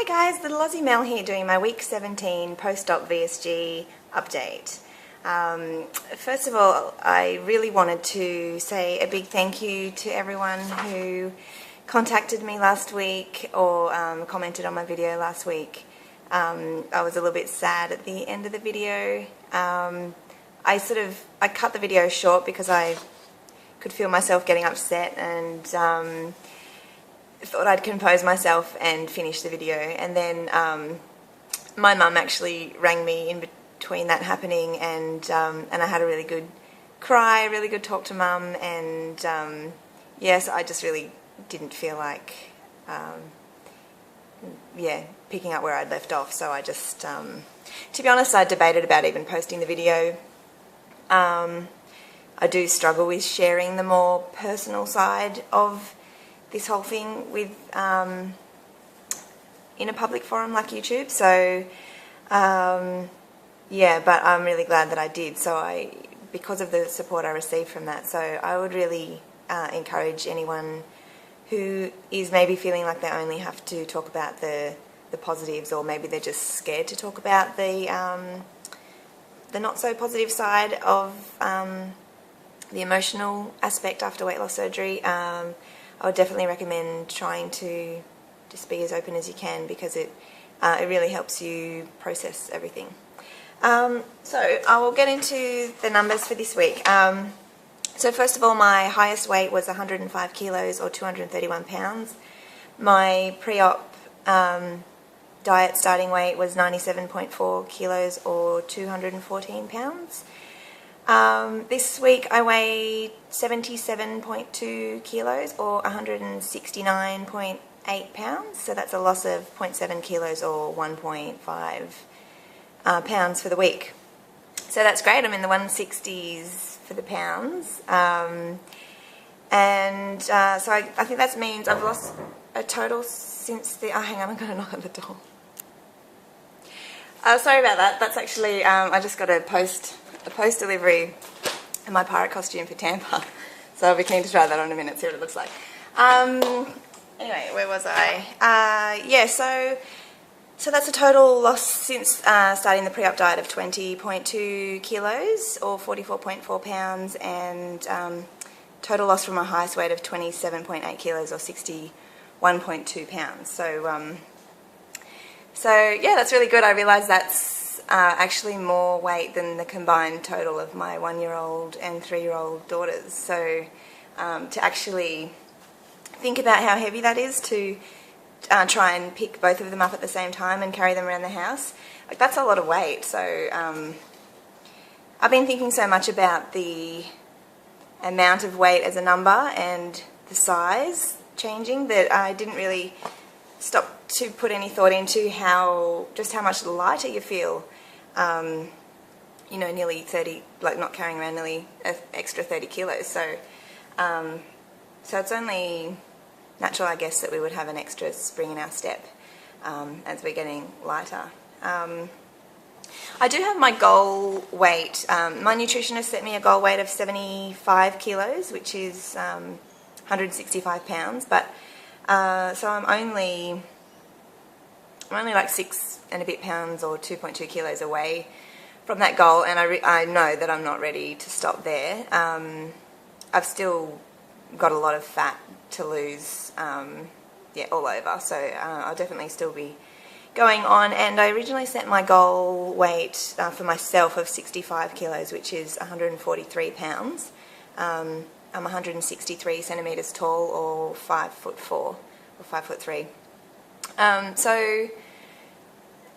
Hi guys, Littleaussiemel here doing my week 17 post-op VSG update. First of all, I really wanted to say a big thank you to everyone who contacted me last week or commented on my video last week. I was a little bit sad at the end of the video. I cut the video short because I could feel myself getting upset and thought I'd compose myself and finish the video, and then my mum actually rang me in between that happening, and I had a really good cry, a really good talk to mum, and yes, I just really didn't feel like picking up where I'd left off, so I just to be honest, I debated about even posting the video. I do struggle with sharing the more personal side of this whole thing with in a public forum like YouTube, so yeah, but I'm really glad that I did, because of the support I received from that. So I would really encourage anyone who is maybe feeling like they only have to talk about the positives, or maybe they're just scared to talk about the not so positive side of the emotional aspect after weight loss surgery. I would definitely recommend trying to just be as open as you can, because it really helps you process everything. So I will get into the numbers for this week. So first of all, my highest weight was 105 kilos or 231 pounds. My pre-op diet starting weight was 97.4 kilos or 214 pounds. This week I weighed 77.2 kilos or 169.8 pounds, so that's a loss of 0.7 kilos or 1.5 pounds for the week. So that's great, I'm in the 160s for the pounds, so I think that means I've lost a total since the, hang on, I'm going to knock on the door. Sorry about that, that's actually, I just got a post delivery in my pirate costume for Tampa, so I'll be keen to try that on in a minute, see what it looks like. Anyway, where was I? Yeah, so that's a total loss since starting the pre-op diet of 20.2 kilos or 44.4 pounds, and total loss from my highest weight of 27.8 kilos or 61.2 pounds. So yeah, that's really good. I realised that's actually more weight than the combined total of my 1-year-old and 3-year-old daughters. So to actually think about how heavy that is, to try and pick both of them up at the same time and carry them around the house, like, that's a lot of weight. So I've been thinking so much about the amount of weight as a number and the size changing that I didn't really stop to put any thought into just how much lighter you feel. You know, nearly 30, like not carrying around nearly an extra 30 kilos. So it's only natural, I guess, that we would have an extra spring in our step as we're getting lighter. I do have my goal weight. My nutritionist set me a goal weight of 75 kilos, which is 165 pounds, but so I'm only like 6 and a bit pounds or 2.2 kilos away from that goal, and I know that I'm not ready to stop there. I've still got a lot of fat to lose, all over, so I'll definitely still be going on. And I originally set my goal weight for myself of 65 kilos, which is 143 pounds. I'm 163 centimetres tall or 5'4" or 5'3". So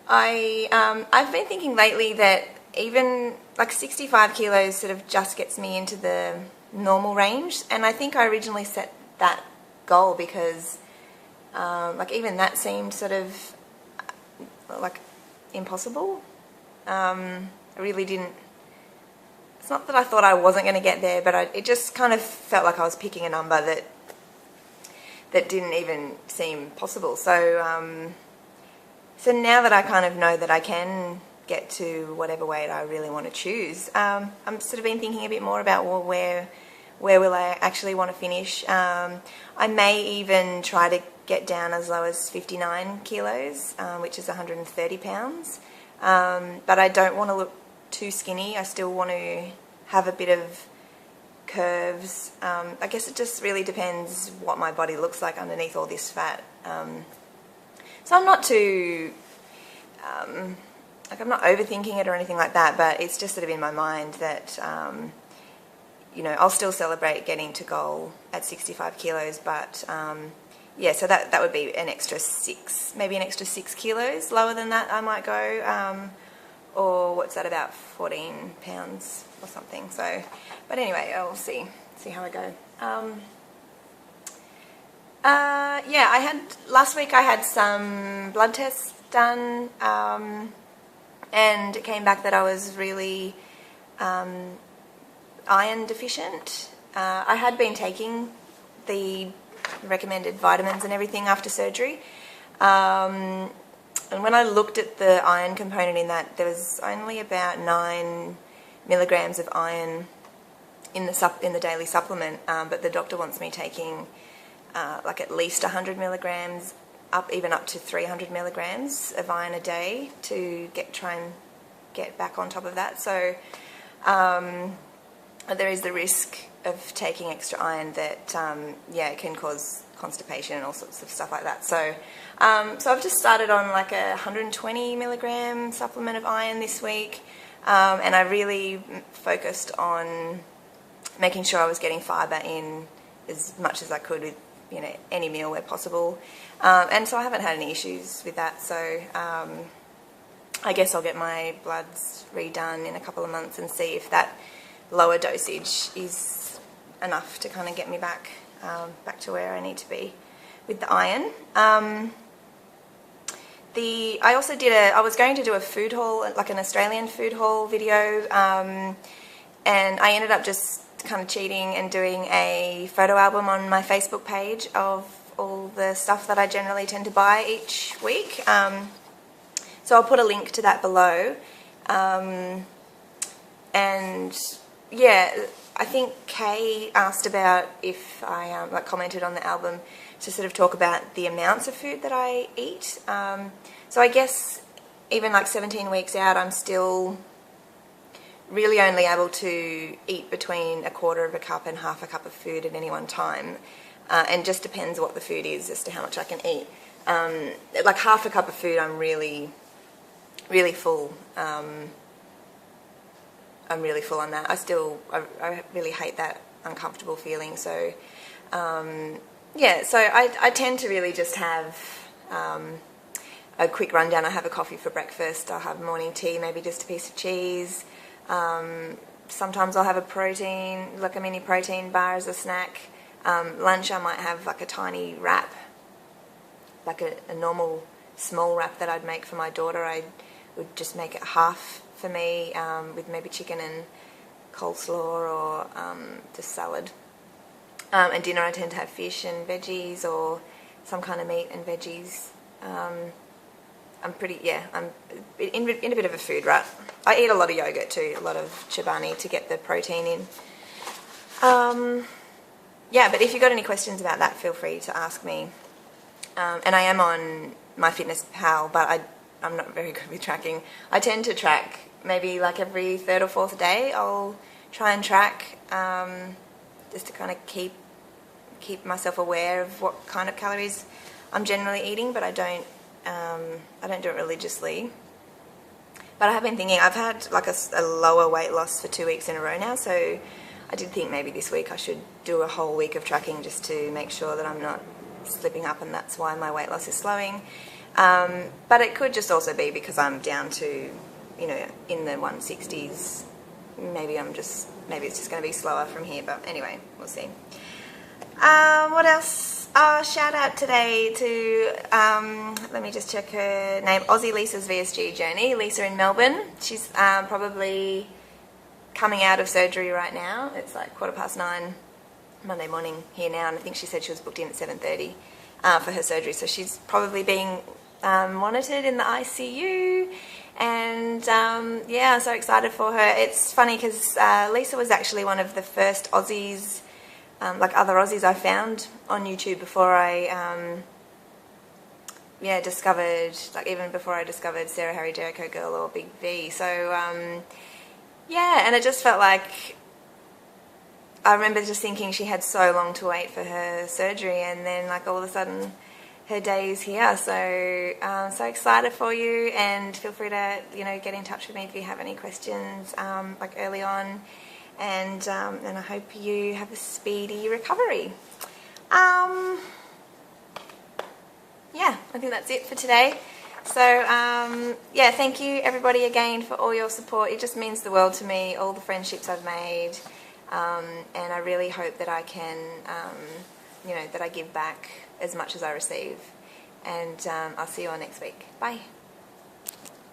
I've been thinking lately that even like 65 kilos sort of just gets me into the normal range, and I think I originally set that goal because like even that seemed sort of like impossible. I really didn't. It's not that I thought I wasn't going to get there, but it just kind of felt like I was picking a number that didn't even seem possible. So so now that I kind of know that I can get to whatever weight I really want to choose, I'm sort of been thinking a bit more about, well, where will I actually want to finish. I may even try to get down as low as 59 kilos, which is 130 pounds. But I don't want to look too skinny. I still want to have a bit of curves. I guess it just really depends what my body looks like underneath all this fat. So I'm not too, I'm not overthinking it or anything like that, but it's just sort of in my mind that, you know, I'll still celebrate getting to goal at 65 kilos, but yeah, so that would be an extra 6, maybe an extra 6 kilos lower than that I might go, or what's that, about 14 pounds or something. So, but anyway, I'll see how I go. Yeah, last week I had some blood tests done, and it came back that I was really iron deficient. I had been taking the recommended vitamins and everything after surgery, and when I looked at the iron component in that, there was only about 9 milligrams of iron in the daily supplement, but the doctor wants me taking like at least 100 milligrams, even up to 300 milligrams of iron a day to try and get back on top of that. So there is the risk of taking extra iron that yeah, it can cause constipation and all sorts of stuff like that. So so I've just started on like a 120 milligram supplement of iron this week, and I really focused on making sure I was getting fibre in as much as I could with, you know, any meal where possible, and so I haven't had any issues with that. So I guess I'll get my bloods redone in a couple of months and see if that lower dosage is enough to kind of get me back to where I need to be with the iron. I was going to do a food haul, like an Australian food haul video, and I ended up just kind of cheating and doing a photo album on my Facebook page of all the stuff that I generally tend to buy each week. So I'll put a link to that below. And yeah, I think Kay asked about if I like commented on the album to sort of talk about the amounts of food that I eat. So I guess even like 17 weeks out, I'm still really only able to eat between 1/4 cup and 1/2 cup of food at any one time, and just depends what the food is as to how much I can eat. Like 1/2 cup of food, I'm really full. I'm really full on that. I really hate that uncomfortable feeling. So yeah, so I tend to really just have a quick rundown. I have a coffee for breakfast. I'll have morning tea, maybe just a piece of cheese. Sometimes I'll have a protein, like a mini protein bar as a snack. Lunch I might have like a tiny wrap, like a normal small wrap that I'd make for my daughter. I would just make it half for me, with maybe chicken and coleslaw or just salad. And dinner I tend to have fish and veggies or some kind of meat and veggies. I'm in a bit of a food rut. I eat a lot of yogurt too, a lot of chobani to get the protein in. Yeah, but if you've got any questions about that, feel free to ask me. And I am on MyFitnessPal, but I'm not very good with tracking. I tend to track maybe like every 3rd or 4th day. I'll try and track just to kind of keep myself aware of what kind of calories I'm generally eating, but I don't do it religiously. But I have been thinking, I've had like a lower weight loss for 2 weeks in a row now, so I did think maybe this week I should do a whole week of tracking just to make sure that I'm not slipping up, and that's why my weight loss is slowing. But it could just also be because I'm down to, you know, in the 160s. Maybe it's just going to be slower from here, but anyway, we'll see. What else? Shout out today to, let me just check her name, Aussie Lisa's VSG journey. Lisa in Melbourne. She's probably coming out of surgery right now. It's like 9:15 Monday morning here now, and I think she said she was booked in at 7:30 for her surgery. So she's probably being monitored in the ICU, and yeah, I'm so excited for her. It's funny because Lisa was actually one of the first Aussies, like other Aussies I found on YouTube before I discovered, like even before I discovered Sarah Harry Jericho Girl or Big V. So and it just felt like, I remember just thinking she had so long to wait for her surgery, and then like all of a sudden her day is here. So I'm so excited for you, and feel free to get in touch with me if you have any questions like early on, and I hope you have a speedy recovery. I think that's it for today. So thank you everybody again for all your support. It just means the world to me, all the friendships I've made, and I really hope that I can that I give back as much as I receive. And I'll see you all next week. Bye.